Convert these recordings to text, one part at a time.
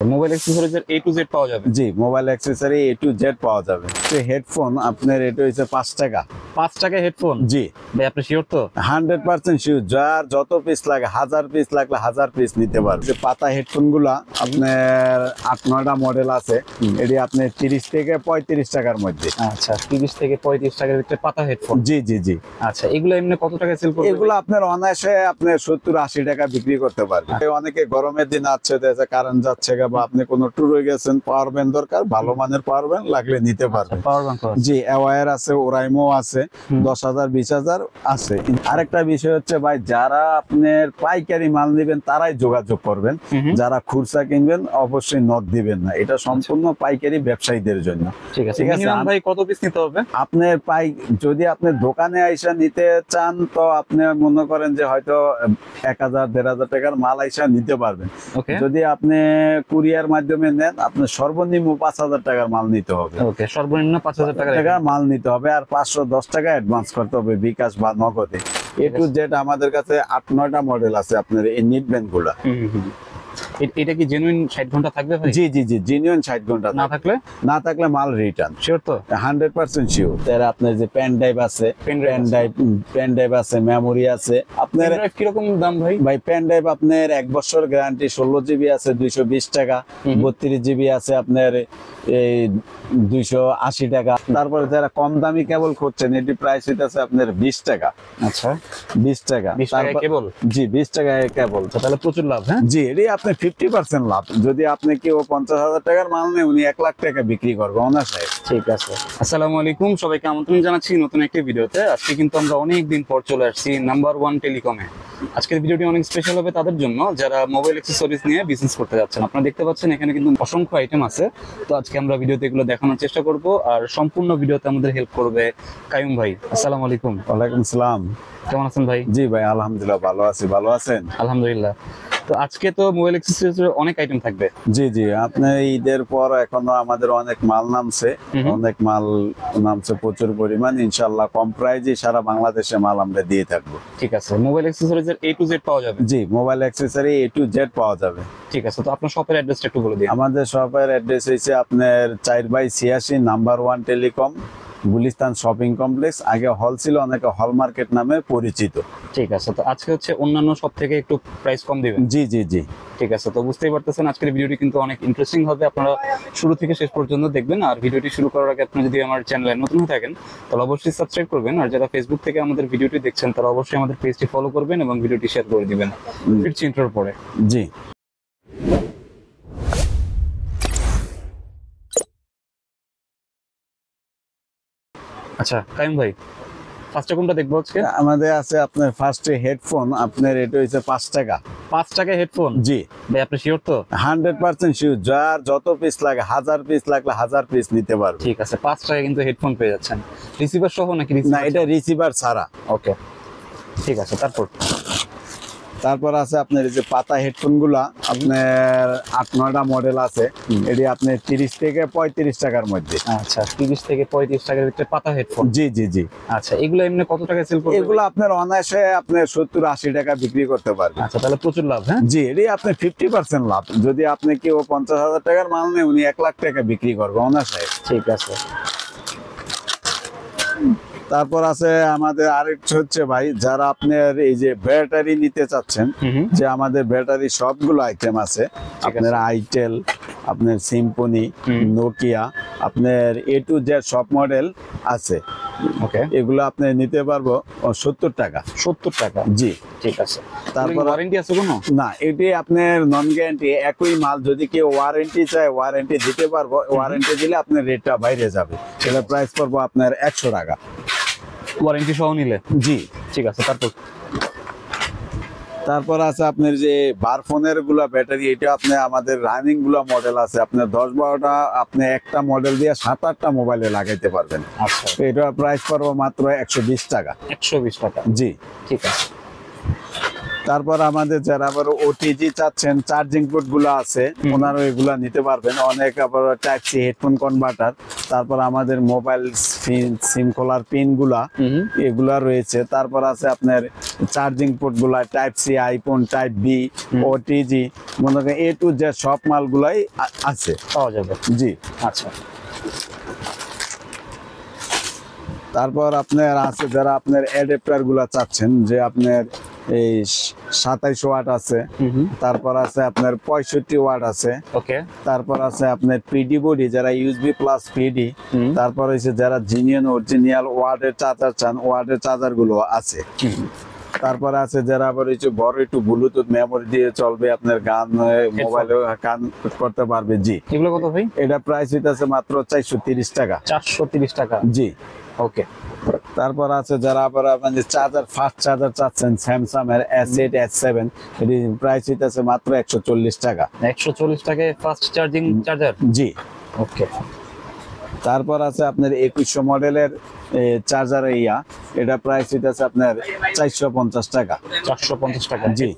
Mobile অ্যাক্সেসরিজের A to Z পাওয়া যাবে। জি, mobile accessory A to Z পাওয়া যাবে। হেডফোন আপনার এটা হচ্ছে 5 টাকা। 5 টাকায় হেডফোন? জি ভাই আপনি শিওর তো? 100% শিওর। যার যত পিস লাগে, 1000 পিস লাগলে 1000 পিস নিতে পারবে। যে পাতা হেডফোন গুলা আপনার 8-9টা মডেল আছে, এটি আপনার 30 থেকে 35 টাকার মধ্যে। আচ্ছা, 30 থেকে 35 টাকার ভিতরে পাতা হেডফোন। জি জি জি। আচ্ছা, এগুলো এমনি কত টাকায় সেল করবে? এগুলো আপনার অনায়াসে আপনার 70-80 টাকা বিক্রি করতে পারবে। অনেকে গরমের দিন আছে, কারেন্ট যাচ্ছে বা আপনি কোনো ট্যুরে গেছেন, পাওয়ার ব্যাংক দরকার, ভালো মানের পাওয়ার ব্যাংক লাগলে নিতে পারবেন। পাওয়ার ব্যাংক জি, অ্যাওয়ার আছে, ওরাইমো আছে, 10,000 20,000 আছে। আরেকটা বিষয় হচ্ছে ভাই, যারা আপনার পাইকারি মাল নেবেন তারাই যোগাযোগ করবেন। যারা খুচরা কিনবেন অবশ্যই নক দিবেন না, এটা সম্পূর্ণ পাইকারি ব্যবসায়ীদের জন্য। ঠিক আছে। মিনিমাম ভাই কত পিস নিতে হবে? আপনার যদি আপনি দোকানে আইসা নিতে চান তো আপনি মনে করেন যে হয়তো 1000-1500 টাকার মাল আইসা নিতে পারবেন। যদি আপনি কুরিয়ার মাধ্যমে নেন, আপনার সর্বনিম্ন 5000 টাকার মাল নিতে হবে। ওকে, সর্বনিম্ন 5000 টাকার মাল নিতে হবে, আর 510 টাকা অ্যাডভান্স করতে হবে বিকাশ বা নগদে। A to Z আমাদের কাছে 8-9টা মডেল আছে আপনার এই নিট ব্যান্ড গুলা। এটা কি জেনুইন 60 ঘন্টা থাকবে ভাই? জি জি জি, জেনুইন 60 ঘন্টা। না থাকলে মাল রিটার্ন। শিওর তো? 100% শিওর। তার আপনার যে পেন ড্রাইভ আছে, পেন ড্রাইভ আছে, মেমোরি আছে। আপনার কি রকম দাম ভাই? ভাই পেন ড্রাইভ আপনার 1 বছর গ্যারান্টি, 16 জিবি আছে 220 টাকা, 32 জিবি আছে আপনার এই 280 টাকা। তারপরে যারা কম দামি কেবল করছেন, এটি প্রাইস হইতাছে আপনার 20 টাকা। আচ্ছা, 20 টাকা। 20 টাকা কেবল? জি, 20 টাকায় কেবল। তাহলে প্রচুর লাভ। হ্যাঁ জি, এটি আপনি 50% লাভ। যদি আপনি কেউ 50,000 টাকার মাল নেয়, উনি 1 লাখ টাকা বিক্রি করবে অনায়াসে। ঠিক আছে। আসসালামু আলাইকুম, সবাইকে আমন্ত্রণ জানাচ্ছি নতুন একটি ভিডিওতে। আজকে কিন্তু আমরা অনেক দিন পর চলে আসছি নাম্বার 1 টেলিকমে। আজকের ভিডিওটি অনেক স্পেশাল হবে তাদের জন্য যারা মোবাইল অ্যাক্সেসরিজ নিয়ে বিজনেস করতে যাচ্ছেন। আপনারা দেখতে পাচ্ছেন এখানে কিন্তু অসংখ্য আইটেম আছে। তো আজকে আমরা ভিডিওতে এগুলো দেখানোর চেষ্টা করব, আর সম্পূর্ণ ভিডিওতে আমাদের হেল্প করবে কাইয়ুম ভাই। আসসালামু আলাইকুম। ওয়ালাইকুম আসসালাম। কেমন আছেন ভাই? জি ভাই, আলহামদুলিল্লাহ ভালো আছি। ভালো আছেন? আলহামদুলিল্লাহ। তো আজকে তো মোবাইল অ্যাক্সেসরিজের অনেক আইটেম থাকবে। জি জি, আপনার ঈদের পর এখনো আমাদের অনেক মাল নামছে, প্রচুর পরিমাণ। ইনশাআল্লাহ কম প্রাইজে সারা বাংলাদেশে মাল আমরা দিয়ে থাকবো। ঠিক আছে। মোবাইল অ্যাক্সেসরিজের A to Z পাওয়া যাবে? জি, mobile accessory A to Z পাওয়া যাবে। ঠিক আছে। তো আপনার শপের অ্যাড্রেসটা একটু বলে দিন। আমাদের শপের অ্যাড্রেস হচ্ছে আপনার 4/86 number 1 telecom, Gulistan shopping complex. আগে হল ছিল, অনেকে হল মার্কেট নামে পরিচিত। ঠিক আছে। তো আজকে হচ্ছে অন্যান্য সব থেকে একটু প্রাইস কম দিবেন? জি জি জি। ঠিক আছে। তো বুঝতেই পারতেছেন আজকের ভিডিওটি কিন্তু অনেক ইন্টারেস্টিং হবে, আপনারা শুরু থেকে শেষ পর্যন্ত দেখবেন। আর ভিডিওটি শুরু করার আগে আপনি যদি আমার চ্যানেলে নতুন হয়ে থাকেন তাহলে অবশ্যই সাবস্ক্রাইব করবেন, আর যারা ফেসবুক থেকে আমাদের ভিডিওটি দেখছেন তারা অবশ্যই আমাদের পেজটি ফলো করবেন এবং ভিডিওটি শেয়ার করে দিবেন। ফিরছি ইন্ট্রোর পরে। জি। আচ্ছা কাইয়ুম ভাই, ফার্স্টে কোনটা দেখবো আজকে? আমাদের আছে আপনার ফার্স্টে হেডফোন, আপনার এটা হচ্ছে 5 টাকা। 5 টাকায় হেডফোন? জি। ভাই আপনি শিওর তো? 100% শিওর। যার যত পিস লাগে, 1000 পিস লাগলে 1000 পিস নিতে পারবে। ঠিক আছে। 5 টাকায় কিন্তু হেডফোন পেয়ে যাচ্ছেন। রিসিভার সহ নাকি? না, এটা রিসিভার ছাড়া। ওকে, ঠিক আছে। তারপর আছে আপনার এই যে পাতা হেডফোন গুলা, আপনার 8-9টা মডেল আছে, এটি আপনার 30 থেকে 35 টাকার মধ্যে। আচ্ছা, 30 থেকে 35 টাকার ভিতরে পাতা হেডফোন। জি জি জি। আচ্ছা, এগুলো এমনি কত টাকায় সেল করবে? এগুলো আপনার অনায়াসে আপনার 70-80 টাকা বিক্রি করতে পারবে। আচ্ছা, তাহলে প্রচুর লাভ। হ্যাঁ জি, এটি আপনার 50% লাভ। যদি আপনি কেউ 50,000 টাকার মাল নেয়, উনি 1 লাখ টাকা বিক্রি করবে অনায়াসে। ঠিক আছে। তারপর আছে আমাদের আরেকটা হচ্ছে ভাই, যারা আপনার এই যে ব্যাটারি নিতে চাচ্ছেন, যে আমাদের ব্যাটারি সবগুলো আইটেম আছে। আপনার আইটেল, আপনার সিম্ফনি, নোকিয়া, আপনার A to Z সব মডেল আছে। ওকে, এগুলো আপনি নিতে পারবো 70 টাকা। 70 টাকা? জি। ঠিক আছে। তারপর ওয়ারেন্টি আছে কোনো? না, এটি আপনার নন গ্যারান্টি। একই মাল যদি কেউ ওয়ারেন্টি চায়, ওয়ারেন্টি দিতে পারবো। ওয়ারেন্টি দিলে আপনার রেটটা বাইরে যাবে। সেটা প্রাইস পড়বো আপনার 100 টাকা ওয়ারেন্টি সহ নিলে। জি। ঠিক আছে। তারপর আছে আপনার যে বারফোনের গুলা ব্যাটারি, এটা আপনি আমাদের রানিং গুলা মডেল আছে আপনার 10-12টা, আপনি একটা মডেল দিয়ে 7-8টা মোবাইলে লাগাইতে পারবেন। আচ্ছা, এটা প্রাইস পড়বো মাত্র 120 টাকা। 120 টাকা? জি। ঠিক আছে। তারপর আমাদের যারা আবার ওটিজি চাচ্ছেন চার্জিং পোর্ট গুলো আছে ওনারা এগুলা নিতে পারবেন। অনেক আবার টাইপ সি হেডফোন কনভার্টার, তারপর আমাদের মোবাইল সিম খোলার পিন গুলা এগুলা রয়েছে। তারপর আছে আপনার চার্জিং পোর্ট গুলা type C, iPhone, type B, OTG, মনে করেন এ টু জেড সব মালগুলাই আছে, পাওয়া যাবে। জি। আচ্ছা, তারপর আপনার আছে যারা আপনার অ্যাডাপ্টার গুলা চাচ্ছেন, যে আপনার এই 27 ওয়াট আছে, তারপর আছে আপনার 65 ওয়াট আছে, ওকে। তারপর আছে আপনার পিডি বডি যারা ইউএসবি প্লাস পিডি, তারপর হচ্ছে যারা জিনিয়ন অরিজিনাল ওয়ার্ডের চার্জার চান, ওয়ার্ডের চার্জার গুলো আছে। তারপর আছে যারা আবার হচ্ছে বড় একটু ব্লুটুথ মেমোরি দিয়ে চলবে, আপনার গান মোবাইলে গান করতে পারবে। জি। এগুলো কত ভাই? এটা প্রাইস হইতাছে মাত্র 430 টাকা। 430 টাকা, জি। ওকে। তারপর আছে যারা আবার আপনাদের চার্জার, ফাস্ট চার্জার চাচ্ছেন স্যামসাং এর S8 S7, এর প্রাইস হইতাছে মাত্র 140 টাকা। 140 টাকায় ফাস্ট চার্জিং চার্জার? জি। ওকে। তারপর আছে আপনার 2100 মডেলের চার্জার এটা প্রাইস হইতাছে আপনার 450 টাকা। 450 টাকা, জি।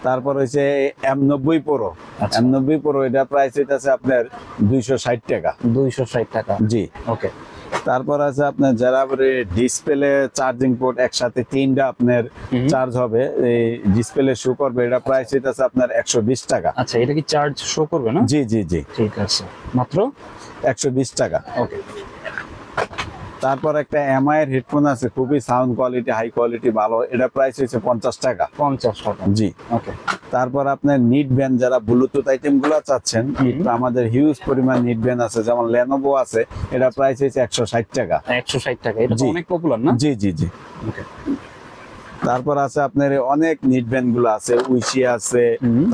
তারপর হচ্ছে M90 Pro, M90 Pro এটা প্রাইস হইতাছে আপনার 260 টাকা। 260 টাকা, জি। ওকে। তারপর আছে আপনার যারা ডিসপ্লে চার্জিং পোর্ট একসাথে 3টা আপনার চার্জ হবে, এই ডিসপ্লে শো করবে, এটা প্রাইস হইতাছে আপনার 120 টাকা। আচ্ছা, এটা কি চার্জ শো করবে না? জি জি জি, ঠিক আছে, মাত্র 120 টাকা। ওকে। তারপর একটা এমআই এর হেডফোন আছে, খুবই সাউন্ড কোয়ালিটি, হাই কোয়ালিটি ভালো, এটা প্রাইস হচ্ছে 50 টাকা। 50 টাকা, জি। ওকে। তারপর আপনার নিট ব্যান্ড যারা ব্লুটুথ আইটেম গুলো চাচ্ছেন, আমাদের হিউজ পরিমাণ নিট ব্যান্ড আছে, যেমন লেনোভো আছে, এটা প্রাইস হচ্ছে 160 টাকা। 160 টাকা, এটা তো অনেক পপুলার না? জি জি জি। ওকে। তারপর আছে আপনার অনেক নিট ব্যান্ড গুলো আছে, উইশি আছে,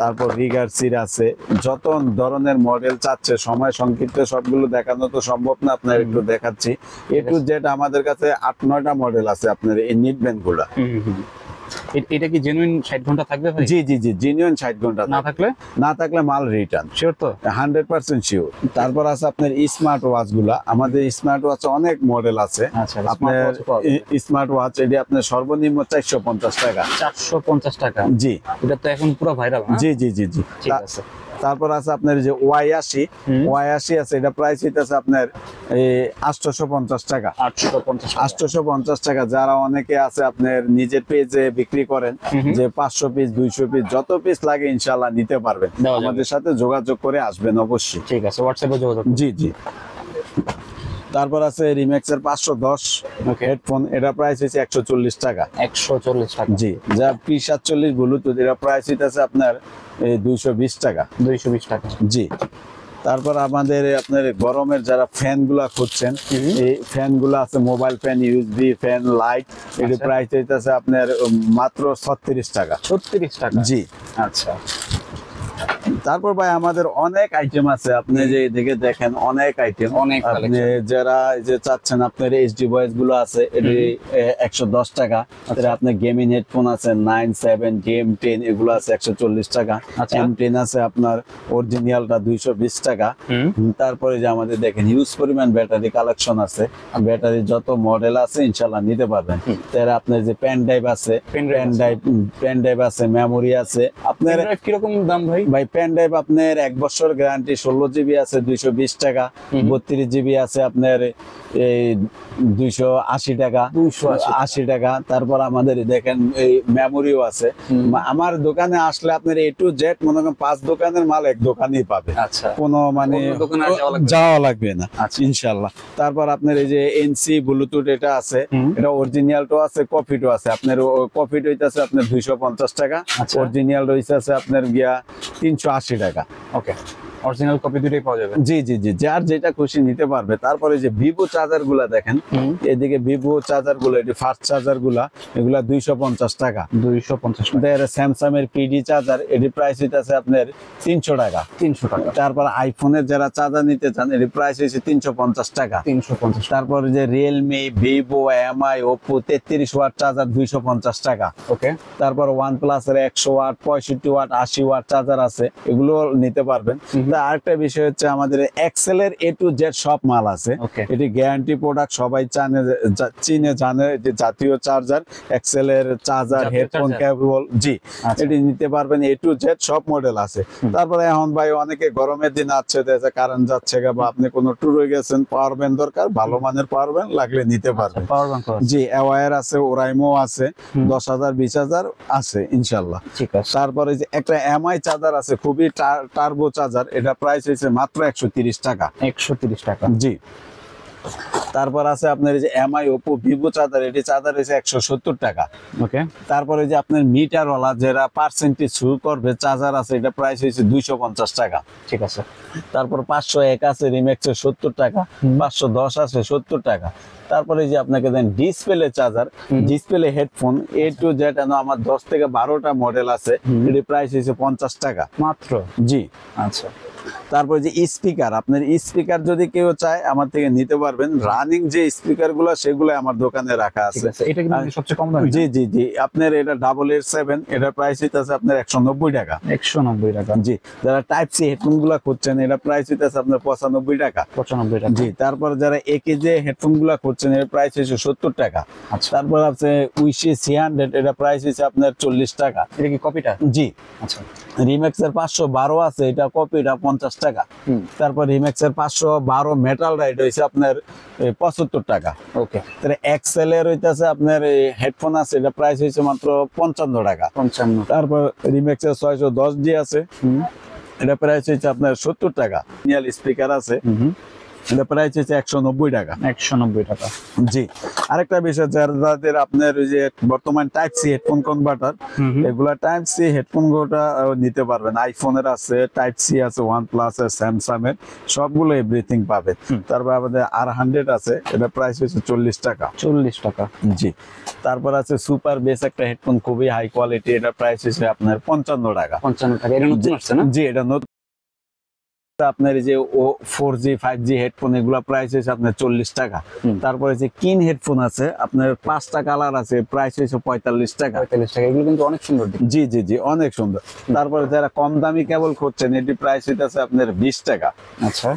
তারপর রিগার্সির আছে, যত ধরনের মডেল চাচ্ছে, সময় সংক্ষিপ্ত সবগুলো দেখানো তো সম্ভব না, আপনার একটু দেখাচ্ছি। এ টু জেড আমাদের কাছে 8-9টা মডেল আছে আপনার এই নিট ব্যান্ড গুলা। এটা কি জেনুইন 60 ঘন্টা থাকবে ভাই? জি জি জি, জেনুইন 60 ঘন্টা। না থাকলে মাল রিটার্ন, শিওর তো? 100% শিওর। তারপর আছে আপনার স্মার্ট ওয়াচ গুলা, আমাদের স্মার্ট ওয়াচ অনেক মডেল আছে। আচ্ছা, আপনার স্মার্ট ওয়াচ এটি আপনার সর্বনিম্ন 450 টাকা। 450 টাকা, জি। এটা তো এখন পুরো ভাইরাল। জি জি জি জি, ঠিক আছে। তারপর আছে আপনার যে Y80 আছে, এটা প্রাইস হইতাছে আপনার 850 টাকা। 850 টাকা। যারা অনেকে আছে আপনার নিজের পেজে বিক্রি করেন, যে 500 পিস 200 পিস যত পিস লাগে ইনশাআল্লাহ নিতে পারবেন, আমাদের সাথে যোগাযোগ করে আসবেন অবশ্যই। ঠিক আছে, হোয়াটসঅ্যাপে যোগাযোগ। জি জি। তারপর আছে রিম্যাক্স এর 510 হেডফোন, এটা প্রাইস হচ্ছে 140 টাকা। 140 টাকা, জি। যা P47 ব্লুটুথ, এটা প্রাইস হচ্ছে আপনার 220 টাকা। 220 টাকা, জি। তারপর আমাদের আপনার গরমের যারা ফ্যান গুলা খুঁজছেন, এই ফ্যান গুলা আছে, mobile fan, USB fan, light, এর প্রাইস হইতাছে আপনার মাত্র 36 টাকা। 36 টাকা, জি। আচ্ছা। তারপর ভাই আমাদের অনেক আইটেম আছে, আপনি যে এদিকে দেখেন অনেক আইটেম, আপনি যারা যে চাচ্ছেন আপনার এইচডি ভয়েস গুলো আছে, এটি 110 টাকা। আপনার গেমিং হেডফোন আছে 9, 7, গেম 10, এগুলো আছে 140 টাকা। M10 আছে আপনার অরিজিনালটা 220 টাকা। তারপরে যে আমাদের দেখেন হিউজ পরিমাণ ব্যাটারি কালেকশন আছে, ব্যাটারি যত মডেল আছে ইনশাআল্লাহ নিতে পারবেন। তার আপনার যে পেন ড্রাইভ আছে, পেন ড্রাইভ আছে, মেমোরি আছে। আপনার কিরকম দাম ভাই? ভাই পেন ড্রাইভ আপনার 1 বছর গ্যারান্টি, 16 জিবি আছে 220 টাকা, 32 জিবি আছে আপনার 280 টাকা। 280 টাকা। তারপর আমাদের দেখেন এই মেমোরিও আছে। আমার দোকানে আসলে আপনার A to Z মনে করেন 5 দোকানের মাল এক দোকানেই পাবে। আচ্ছা, কোনো মানে যাওয়া লাগবে না ইনশাআল্লাহ। তারপর আপনার এই যে এনসি ব্লুটুথ এটা আছে, এটা অরিজিনালটাও আছে, কপিটাও আছে। আপনার কপিট হইতাছে আপনার 250 টাকা, অরিজিনাল রইছে আছে আপনার গিয়া 380 টাকা। ওকে, অরিজিনাল কপি দুটোই পাওয়া যাবে। জি জি জি, যার যেটা খুশি নিতে পারবে। তারপরে যে ভিভো চার্জার গুলা দেখেন, এদিকে ভিভো চার্জার গুলো, এটি ফাস্ট চার্জার গুলা, এগুলা 250 টাকা। 250 টাকা। স্যামসাং এর পিডি চার্জার, এটি প্রাইস হইতাছে আপনার 300 টাকা। 300 টাকা। তারপর আইফোনের যারা চার্জার নিতে চান, এটি প্রাইস হইছে 350 টাকা। 350। তারপরে যে Realme, Vivo, MI, Oppo 33 watt charger 250 টাকা। ওকে। তারপর ওয়ান প্লাস এর 100 ওয়াট, 65 ওয়াট, 80 ওয়াট চার্জার আছে, এগুলো নিতে পারবেন। আমাদের আরেকটা বিষয় হচ্ছে আমাদের এক্সেল এর A to Z সব মাল আছে। ওকে এটি গ্যারান্টি প্রোডাক্ট, সবাই চিনে জানে যে জাতীয় চার্জার, এক্সেল এর চার্জার, জাতীয় হেডফোন charger? কেবল, জি আচ্ছা। এটি নিতে পারবেন। A to Z সব মডেল আছে। তারপরে এখন ভাই অনেকে গরমের দিন আছে, কারেন্ট যাচ্ছে বা আপনি কোনো ট্যুরে গেছেন, পাওয়ার ব্যাংক দরকার, ভালো মানের পাওয়ার ব্যাংক লাগলে নিতে পারবেন। পাওয়ার ব্যাংক জি অ্যাওয়ার আছে, ওরাইমো আছে, 10,000 20,000 আছে ইনশাল্লাহ। ঠিক আছে। তারপরে যে একটা এমআই চার্জার আছে, খুবই টার্বো চার্জার, এটা প্রাইস হয়েছে মাত্র 130 টাকা। 130 টাকা। জি তারপর আছে আপনার এই যে এমআই ওপো ভিভো চার্জার, এটি চার্জার হয়েছে 170 টাকা। ওকে তারপরে যে আপনার মিটার ওয়ালা যারা পার্সেন্টেজ শুরু করবে চার্জার আছে, এটা প্রাইস হয়েছে 250 টাকা। ঠিক আছে। তারপর 501 আছে রিম্যাক্সের 70 টাকা, 510 আছে 70 টাকা। তারপরে যে আপনাকে then display charger, display headphone A to Z, আমার 10 থেকে 12টা মডেল আছে, এটি প্রাইস হয়েছে 50 টাকা মাত্র। জি। আচ্ছা তারপরে যে স্পিকার, আপনার স্পিকার যদি কেউ চায় আমার থেকে নিতে পারবেন। রানিং যে স্পিকার গুলো সেগুলো আমার দোকানে রাখা ঠিক আছে। আছে। এটা কিন্তু সবচেয়ে কম দামি। জি জি জি আপনার এটা 887, এটা প্রাইস হইতেছে আপনার 190 টাকা। 190 টাকা। জি যারা টাইপ সি হেডফোন গুলা খুঁজছেন, এটা প্রাইস হইতেছে আপনার 95 টাকা। 95 টাকা। জি তারপর যারা একেজে হেডফোন গুলা খুঁজছেন, এর প্রাইস হচ্ছে 70 টাকা। আচ্ছা তারপর আছে উইশি 300, এটা প্রাইস হচ্ছে আপনার 40 টাকা। এটা কি কপিটা? জি আচ্ছা রিম্যাক্সের 512 আছে, এটা কপিটা 50 টাকা। তারপর রিম্যাক্সের 512 মেটাল রাইড হইছে আপনার 75 টাকা। ওকে তাহলে এক্সেল এর হইতাছে আপনার হেডফোন আছে, এটা প্রাইস হইছে মাত্র 55 টাকা। 55। তারপর রিম্যাক্সের 610 আছে, এটা প্রাইস হইছে আপনার 70 টাকা। নিয়াল স্পিকার আছে, এটা প্রাইস হচ্ছে 190 টাকা। 190 টাকা। জি আরেকটা বিষয়, যাদের আপনার ওই যে বর্তমান টাইপ সি হেডফোন কনভার্টার, এগুলা টাইপ সি হেডফোন গুলোটা নিতে পারবেন। আইফোনের আছে, টাইপ সি আছে, OnePlus আছে, স্যামসাং এর সবগুলো এভরিথিং পাবেন। তারপর আমাদের R100 আছে, এটা প্রাইস হচ্ছে 40 টাকা। 40 টাকা। জি তারপর আছে সুপার বেস একটা হেডফোন, খুবই হাই কোয়ালিটি, এটা প্রাইস হচ্ছে আপনার 55 টাকা। 55 টাকা। এটা নতুন আসছে না? জি এটা নতুন। আপনার এই যে 4G 5G হেডফোন, এগুলা প্রাইস হচ্ছে আপনার 40 টাকা। তারপরে যে কিন হেডফোন আছে আপনার 5টা কালার আছে, প্রাইস হচ্ছে 45 টাকা। 45 টাকা। এগুলো কিন্তু অনেক সুন্দর দেখতে। জি জি জি অনেক সুন্দর। তারপরে যারা কম দামি কেবল খুঁজছেন, এটি প্রাইস হইতাছে আপনার 20 টাকা। আচ্ছা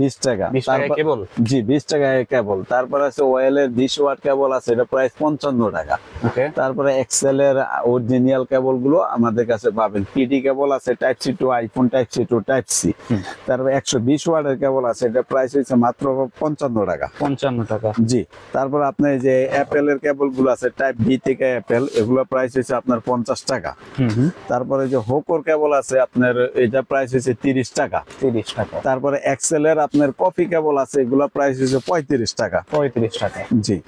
20 টাকা। 20 টাকায় কেবল? জি 20 টাকায় কেবল। তারপর আছে ওয়েল এর 20 ওয়াট কেবল আছে, এটা প্রাইস 55 টাকা। ওকে তারপরে এক্সেল এর অরিজিনাল কেবল গুলো আমাদের কাছে পাবেন। পিডি কেবল আছে, type C to iPhone, type C to type C. তারপরে 120 ওয়াটের কেবল আছে, এটা প্রাইস হচ্ছে মাত্র 55 টাকা। 55 টাকা। জি তারপর আপনার যে অ্যাপেল এর কেবল গুলো আছে, টাইপ বি থেকে অ্যাপেল, এগুলো প্রাইস হচ্ছে আপনার 50 টাকা। তারপরে যে হোকোর কেবল আছে আপনার, এটা প্রাইস হচ্ছে 30 টাকা। 30 টাকা। তারপরে এক্সেল এর আপনার কফি কেবল আছে, এগুলো প্রাইস হচ্ছে 35 টাকা। 35 টাকা। জি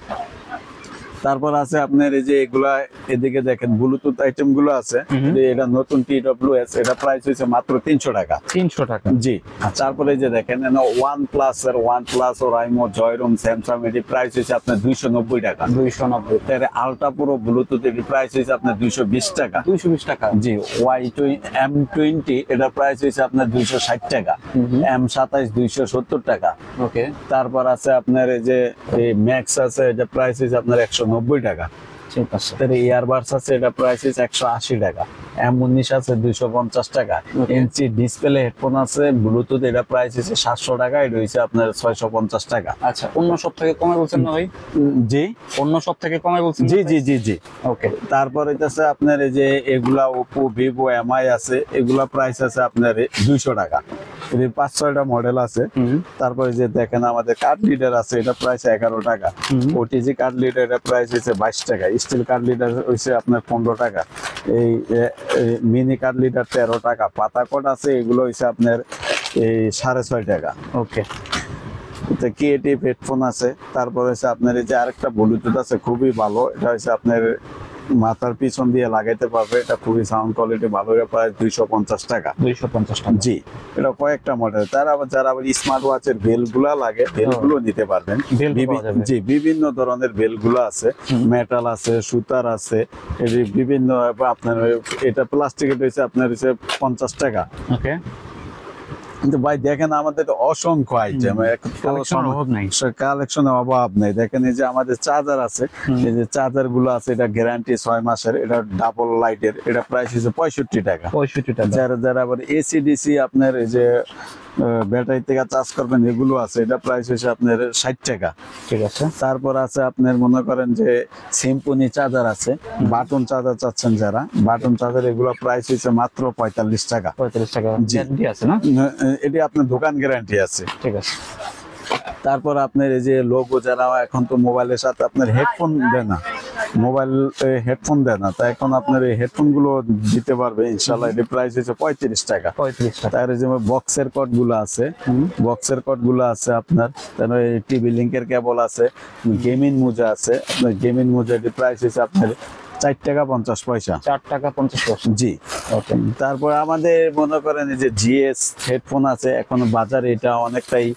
তারপর আছে আপনার এই যে এগুলা, এদিকে দেখেন ব্লুটুথ আইটেম গুলো আছে, এটা নতুন TWS, এটা প্রাইস হচ্ছে মাত্র 300 টাকা। 300 টাকা। জি তারপরে এই যে দেখেন OnePlus এর OnePlus ও রাইমো জয়রুম স্যামসাং, এটি প্রাইস হচ্ছে আপনার 290 টাকা। 290। তার আলট্রা প্রো ব্লুটুথ, এটি প্রাইস হচ্ছে আপনার 220 টাকা। 220 টাকা। জি M20, এটা প্রাইস হচ্ছে আপনার 260 টাকা। M27 270 টাকা। ওকে তারপর আছে আপনার এই যে ম্যাক্স আছে, এটা প্রাইস হচ্ছে আপনার 190 টাকা। ঠিক আছে। তার ইয়ারবাডস আছে, এটা প্রাইস হচ্ছে 180 টাকা। M19 আছে 250 টাকা। এনসি ডিসপ্লে হেডফোন আছে ব্লুটুথ, এটা প্রাইস হচ্ছে 700 টাকা, এটা হচ্ছে আপনার 650 টাকা। আচ্ছা অন্য সব থেকে কমে বলছেন না ভাই? জি অন্য সব থেকে কমে বলছেন? জি জি জি জি ওকে। তারপর হইতাছে আপনার এই যে এগুলা ওপো ভিভো এমআই আছে, এগুলা প্রাইস আছে আপনার 200 টাকা। এর 5-6টা মডেল আছে। তারপরে যে দেখেন আমাদের কার্ড লিডার আছে, এটা প্রাইস 11 টাকা। ওটিজি কার্ড লিডার, এটা প্রাইস হচ্ছে 22 টাকা। স্টিল কার্ড লিডার হচ্ছে আপনার 15 টাকা। এই মিনি কার্ড লিডার 13 টাকা। পাতা কোড আছে, এগুলো হচ্ছে আপনার এই 6.5 টাকা। ওকে। ক্রিয়েটিভ হেডফোন আছে। তারপর হচ্ছে আপনার এই যে আরেকটা ব্লুটুথ আছে, খুবই ভালো, এটা হচ্ছে আপনার মাথার পিছন দিয়ে লাগাইতে পারবে, এটা খুবই সাউন্ড কোয়ালিটি ভালো, এটা প্রায় 250 টাকা। 250 টাকা। জি এটা কয়েকটা মডেল। তার আবার যারা আবার স্মার্ট ওয়াচের বেল গুলা লাগে, বেল গুলো নিতে পারবেন। জি বিভিন্ন ধরনের বেল গুলো আছে, মেটাল আছে, সুতার আছে, বিভিন্ন আপনার এটা প্লাস্টিকের হচ্ছে আপনার হচ্ছে 50 টাকা। ওকে। কিন্তু ভাই দেখেন আমাদের তো অসংখ্য আইটেম, কালেকশনের অভাব নাই। কালেকশনের অভাব নেই। দেখেন এই যে আমাদের চার্জার আছে, এই যে চার্জার গুলো আছে, এটা গ্যারান্টি 6 মাসের, এটা ডাবল লাইটের, এটা প্রাইস হচ্ছে 65 টাকা। 65 টাকা। যারা যারা আবার এসি ডিসি আপনার এই যে ব্যাটারি থেকে চার্জ করবেন এগুলো আছে, এটা প্রাইস হচ্ছে আপনার 60 টাকা। ঠিক আছে। তারপর আছে আপনার মনে করেন যে সিম্পনি চার্জার আছে, বাটন চার্জার চাচ্ছেন যারা, বাটন চার্জার এগুলো প্রাইস হচ্ছে মাত্র 45 টাকা। 45 টাকা গ্যারান্টি আছে না? এটি আপনার দোকান গ্যারান্টি আছে। ঠিক আছে। তারপর আপনার এই যে লোগো, যারা এখন তো মোবাইলের সাথে আপনার হেডফোন দেয় না, মোবাইল হেডফোন দেয় না, তাই এখন আপনার এই হেডফোন গুলো দিতে পারবে ইনশাল্লাহ। এটি প্রাইস হচ্ছে 35 টাকা। 35 টাকা। তার যে বক্সের কট গুলো আছে, বক্সের কট গুলো আছে আপনার, তারপরে টিভি লিঙ্কের কেবল আছে, গেমিং মোজা আছে আপনার, গেমিং মোজা এটি প্রাইস হচ্ছে আপনার 4 টাকা 50 পয়সা। 4 টাকা 50 পয়সা। জি। ওকে। তারপর আমাদের মনে করেন এই যে জিএস হেডফোন আছে, এখন বাজারে এটা অনেকটাই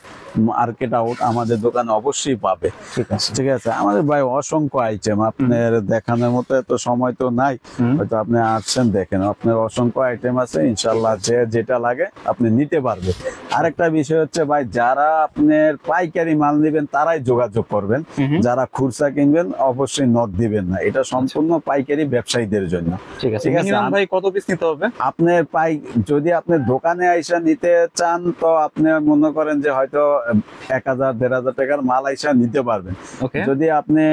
মার্কেট আউট, আমাদের দোকানে অবশ্যই পাবে। ঠিক আছে। ঠিক আছে। আমাদের ভাই অসংখ্য আইটেম, আপনার দেখানোর মতো এত সময় তো নাই, হয়তো আপনি আসছেন দেখেন, আপনার অসংখ্য আইটেম আছে ইনশাল্লাহ, যে যেটা লাগে আপনি নিতে পারবে। আরেকটা বিষয় হচ্ছে ভাই, যারা আপনার পাইকারি মাল নেবেন তারাই যোগাযোগ করবেন, যারা খুচরা কিনবেন অবশ্যই নক দিবেন না, এটা সম্পূর্ণ পাইকারি ব্যবসায়ীদের জন্য। ঠিক আছে। মিনিমাম ভাই কত পিস নিতে হবে? আপনার যদি আপনি দোকানে আইসা নিতে চান তো আপনি মনে করেন যে হয়তো 1000-1500 টাকার মাল আইসা নিতে পারবেন। ওকে। যদি আপনি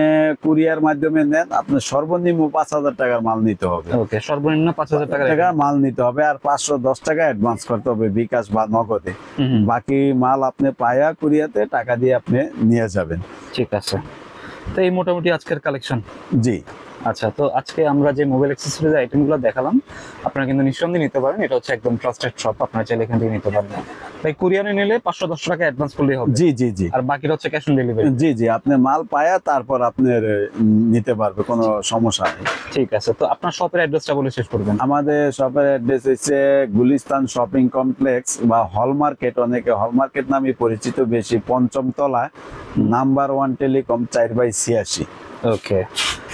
কুরিয়ার মাধ্যমে নেন, আপনার সর্বনিম্ন 5000 টাকার মাল নিতে হবে। ওকে, সর্বনিম্ন 5000 টাকা মাল নিতে হবে, আর 510 টাকা অ্যাডভান্স করতে হবে বিকাশ বা নগদে। বাকি মাল আপনি পায়া কুরিয়াতে টাকা দিয়ে আপনি নিয়ে যাবেন। ঠিক আছে। তো এই মোটামুটি আজকের কালেকশন। জি। আচ্ছা, তো আজকে আমরা যে মোবাইল অ্যাক্সেসরিজ আইটেমগুলো দেখালাম, আপনারা কিন্তু নিঃসন্দেহে নিতে পারেন। এটা হচ্ছে একদম ট্রাস্টেড শপ, আপনারা চাইলে এখান থেকে নিতে পারবেন। তাই কুরিয়ারে নিলে 510 টাকা অ্যাডভান্স করলেই হবে। জি জি জি। আর বাকিটা হচ্ছে ক্যাশ অন ডেলিভারি। জি জি, আপনি মাল পায়া তারপর আপনার নিতে পারবে, কোনো সমস্যা নেই। ঠিক আছে। তো আপনার শপের অ্যাড্রেসটা বলে শেষ করবেন। আমাদের শপের অ্যাড্রেস হচ্ছে গুলিস্তান শপিং কমপ্লেক্স বা হল মার্কেট, অনেকে হল মার্কেট নামে পরিচিত বেশি, 5ম তলায়, নাম্বার 1 টেলিকম, 4/86। ওকে।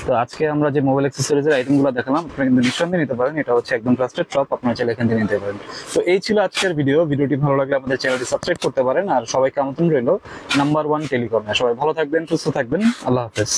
তো আজকে আমরা যে মোবাইল অ্যাক্সেসরিজের আইটেমগুলো দেখালাম, আপনারা কিন্তু নিঃসন্দেহে নিতে পারেন। এটা হচ্ছে একদম ট্রাস্টেড শপ, আপনারা চাইলে এখান থেকে নিতে পারেন। তো এই ছিল আজকের ভিডিওটি ভালো লাগলে আমাদের চ্যানেলটি সাবস্ক্রাইব করতে পারেন। আর সবাইকে আমন্ত্রণ রইল নাম্বার 1 টেলিকমে। সবাই ভালো থাকবেন, সুস্থ থাকবেন। আল্লাহ হাফেজ।